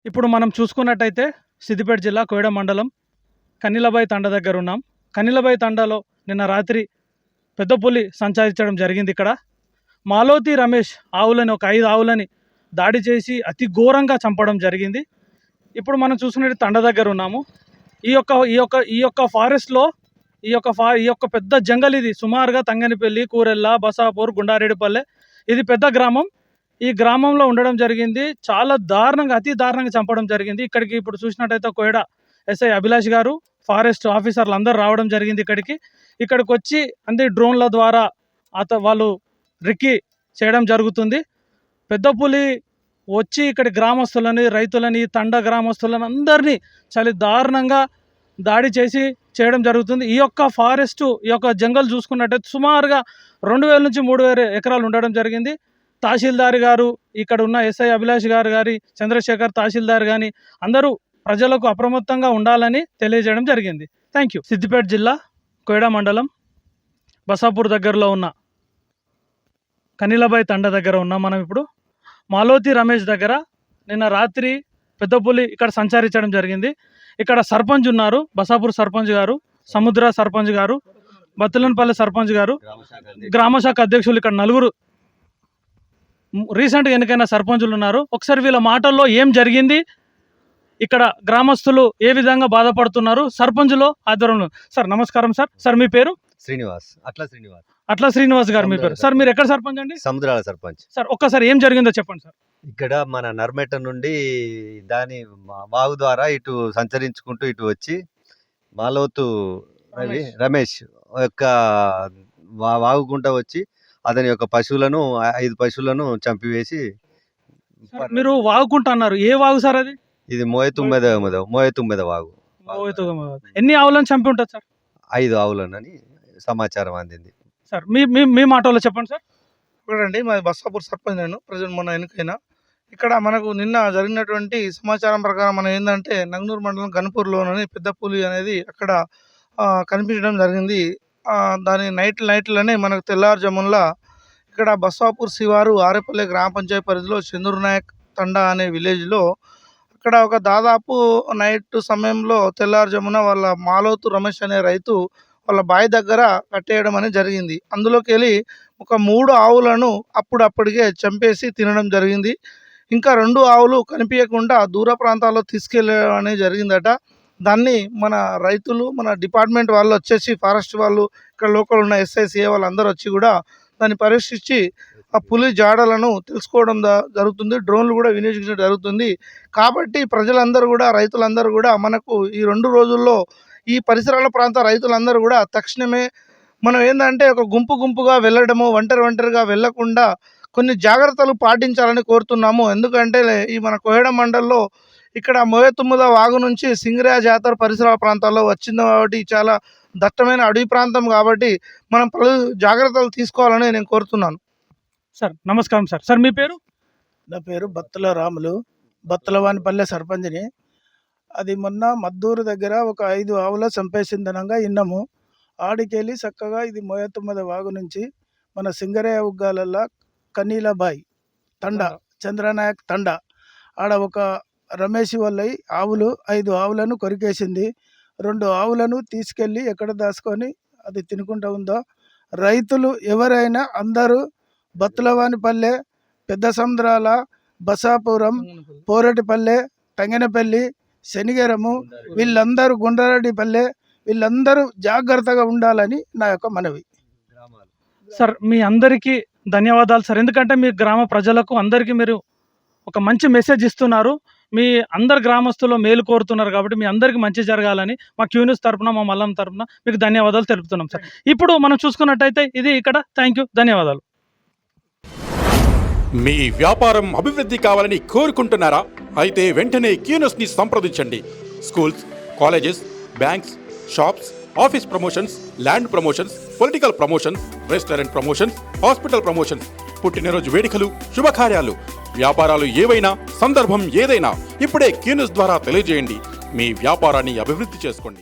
ఇప్పుడు మనం చూసుకున్నట్టయితే సిద్దిపేట జిల్లా కోయడ మండలం కనిలబాయి తండ దగ్గర ఉన్నాం. కనిలబాయి తండాలో నిన్న రాత్రి పెద్ద పులి సంచరించడం జరిగింది. ఇక్కడ మాలోతి రమేష్ ఆవులని ఒక 5 ఆవులని దాడి చేసి అతి ఘోరంగా చంపడం జరిగింది. ఇప్పుడు మనం చూసుకునే తండ దగ్గర ఉన్నాము. ఈ యొక్క ఫారెస్ట్లో ఈ యొక్క పెద్ద జంగల్ ఇది. సుమారుగా తంగనిపల్లి, కూరెల్ల, బసాపూర్, గుండారెడ్డిపల్లె ఇది పెద్ద గ్రామం. ఈ గ్రామంలో ఉండడం జరిగింది. చాలా దారుణంగా, అతి దారుణంగా చంపడం జరిగింది. ఇక్కడికి ఇప్పుడు చూసినట్టయితే కోయడ ఎస్ఐ అభిలాష్ గారు, ఫారెస్ట్ ఆఫీసర్లు అందరూ రావడం జరిగింది. ఇక్కడికి వచ్చి అంతే డ్రోన్ల ద్వారా వాళ్ళు రిక్కి చేయడం జరుగుతుంది. పెద్ద పులి వచ్చి ఇక్కడ గ్రామస్తులని, రైతులని, తండ గ్రామస్తులని అందరినీ చాలా దారుణంగా దాడి చేయడం జరుగుతుంది. ఈ యొక్క ఫారెస్టు, ఈ యొక్క జంగల్ చూసుకున్నట్టయితే సుమారుగా 2000 నుంచి 3000 ఎకరాలు ఉండడం జరిగింది. తహసీల్దార్ గారు, ఇక్కడ ఉన్న ఎస్ఐ అభిలాష్ గారి చంద్రశేఖర్ తహసీల్దార్ కానీ అందరూ ప్రజలకు అప్రమత్తంగా ఉండాలని తెలియజేయడం జరిగింది. Thank you. సిద్దిపేట జిల్లా కోయడ మండలం బసాపూర్ దగ్గరలో ఉన్న కనిలబాయి తండ దగ్గర ఉన్నాం మనం. ఇప్పుడు మాలోతి రమేష్ దగ్గర నిన్న రాత్రి పెద్ద పులి ఇక్కడ సంచరించడం జరిగింది. ఇక్కడ సర్పంచ్ ఉన్నారు, బసాపూర్ సర్పంచ్ గారు, సముద్ర సర్పంచ్ గారు, బత్తులనపల్లి సర్పంచ్ గారు, గ్రామశాఖ అధ్యక్షులు ఇక్కడ 4 రీసెంట్గా ఎన్నికైన సర్పంచులు ఉన్నారు. ఒకసారి వీళ్ళ మాటల్లో ఏం జరిగింది, ఇక్కడ గ్రామస్తులు ఏ విధంగా బాధపడుతున్నారు, సర్పంచులో ఆధ్వర్యంలో. సార్ నమస్కారం సార్. సార్ మీ పేరు? శ్రీనివాస్. అట్లా శ్రీనివాస్ గారు మీ పేరు. సార్ మీరు ఎక్కడ సర్పంచ్ అండి? సముద్రాల సర్పంచ్. సార్ ఒక్కసారి ఏం జరిగిందో చెప్పండి సార్. ఇక్కడ మన నర్మెట నుండి దాని వాగు ద్వారా ఇటు సంచరించుకుంటూ ఇటు వచ్చి మాలోతు రమేష్ యొక్క వాగుకుంటా వచ్చి అతని యొక్క పశువులను 5 పశువులను చంపివేసి. మీరు వాగుకుంటా అన్నారు, ఏ వాగు సార్ అది? ఇది మోయతుమ్మెద వాగు. ఎన్ని ఆవులను చంపి ఉంటుంది సార్? 5 ఆవులనని సమాచారం అందింది సార్. మీ మాటల్లో చెప్పండి సార్. చూడండి, మాది బస్సాపూర్ సర్పంచ్. నేను ప్రజెంట్ మొన్న ఎన్నికైనా ఇక్కడ మనకు నిన్న జరిగినటువంటి సమాచారం ప్రకారం మనం ఏంటంటే నంగనూరు మండలం గన్పూర్లోని పెద్ద పులి అనేది అక్కడ కనిపించడం జరిగింది. దాని నైట్లనే మనకు తెల్లారుజామున ఇక్కడ బస్సాపూర్ శివారు ఆరేపల్లి గ్రామ పంచాయతీ పరిధిలో చంద్రు నాయక్ తండా అనే విలేజ్లో అక్కడ ఒక దాదాపు నైట్ సమయంలో తెల్లారుజామున వాళ్ళ మాలోతు రమేష్ అనే రైతు వాళ్ళ బావి దగ్గర కట్టేయడం అనేది జరిగింది. అందులోకి వెళ్ళి ఒక 3 ఆవులను అప్పటికే చంపేసి తినడం జరిగింది. ఇంకా 2 ఆవులు కనిపించకుండా దూర ప్రాంతాల్లో తీసుకెళ్ళడం అనేది జరిగిందట. దాన్ని మన రైతులు, మన డిపార్ట్మెంట్ వాళ్ళు వచ్చేసి ఫారెస్ట్ వాళ్ళు, ఇక్కడ లోకల్ ఉన్న ఎస్ఐసిఏ వాళ్ళందరూ వచ్చి కూడా దాన్ని పరీక్షించి ఆ పులి జాడలను తెలుసుకోవడం జరుగుతుంది. డ్రోన్లు కూడా వినియోగించడం జరుగుతుంది. కాబట్టి ప్రజలందరూ కూడా, రైతులందరూ కూడా మనకు ఈ 2 రోజుల్లో ఈ పరిసరాల ప్రాంత రైతులందరూ కూడా తక్షణమే మనం ఏంటంటే ఒక గుంపుగా వెళ్ళడము, ఒంటరిగా వెళ్ళకుండా కొన్ని జాగ్రత్తలు పాటించాలని కోరుతున్నాము. ఎందుకంటే ఈ మన కోయడ మండల్లో ఇక్కడ మోయతుమ్ముద వాగు నుంచి సింగరేయ జాతర పరిసరాల ప్రాంతాల్లో వచ్చింది కాబట్టి చాలా దట్టమైన అడవి ప్రాంతం కాబట్టి మనం పలు జాగ్రత్తలు తీసుకోవాలని నేను కోరుతున్నాను. సార్ నమస్కారం సార్. సార్ మీ పేరు? నా పేరు బత్తుల రాములు, బత్తులవానిపల్లె సర్పంచ్ని. అది మొన్న మద్దూరు దగ్గర ఒక 5 ఆవుల చంపేసిందనంగా విన్నాము. ఆడికెళ్ళి చక్కగా ఇది మోయతుమ్మద వాగు నుంచి మన సింగరేయ ఉగ్గాలల్లో కనీలబాయి తండ, చంద్రనాయక్ తండ ఆడ ఒక రమేష్ వాళ్ళ ఆవులు 5 ఆవులను కొరికేసింది. 2 ఆవులను తీసుకెళ్ళి ఎక్కడ దాచుకొని అది తినుకుంటూ ఉందో. రైతులు ఎవరైనా అందరూ బత్తులవానిపల్లె, పెద్ద సముద్రాల, బసాపురం, పోరటిపల్లె, తంగనపల్లి, శనిగెరము వీళ్ళందరూ, గుండ్రారెడ్డిపల్లె వీళ్ళందరూ జాగ్రత్తగా ఉండాలని నా యొక్క మనవి. సార్ మీ అందరికీ ధన్యవాదాలు సార్. ఎందుకంటే మీ గ్రామ ప్రజలకు అందరికీ మీరు ఒక మంచి మెసేజ్ ఇస్తున్నారు. మీ అందరు గ్రామస్తులు మేలు కోరుతున్నారు కాబట్టి మీ అందరికీ మంచి జరగాలని మా క్యూన్యూస్ తరపున, మా మల్లం తరపున మీకు ధన్యవాదాలు తెలుపుతున్నాం సార్. ఇప్పుడు మనం చూసుకున్నట్టయితే ఇది ఇక్కడ. థ్యాంక్ యూ, ధన్యవాదాలు. మీ వ్యాపారం అభివృద్ధి కావాలని కోరుకుంటున్నారా? అయితే వెంటనే క్యూన్యూస్ని సంప్రదించండి. Schools, colleges, banks, shops, office promotions, land promotions, political promotions, restaurant promotions, hospital promotions, పుట్టినరోజు వేడుకలు, శుభకార్యాలు, వ్యాపారాలు ఏవైనా, సందర్భం ఏదైనా ఇప్పుడే క్యూన్యూస్ ద్వారా తెలియజేయండి. మీ వ్యాపారాన్ని అభివృద్ధి చేసుకోండి.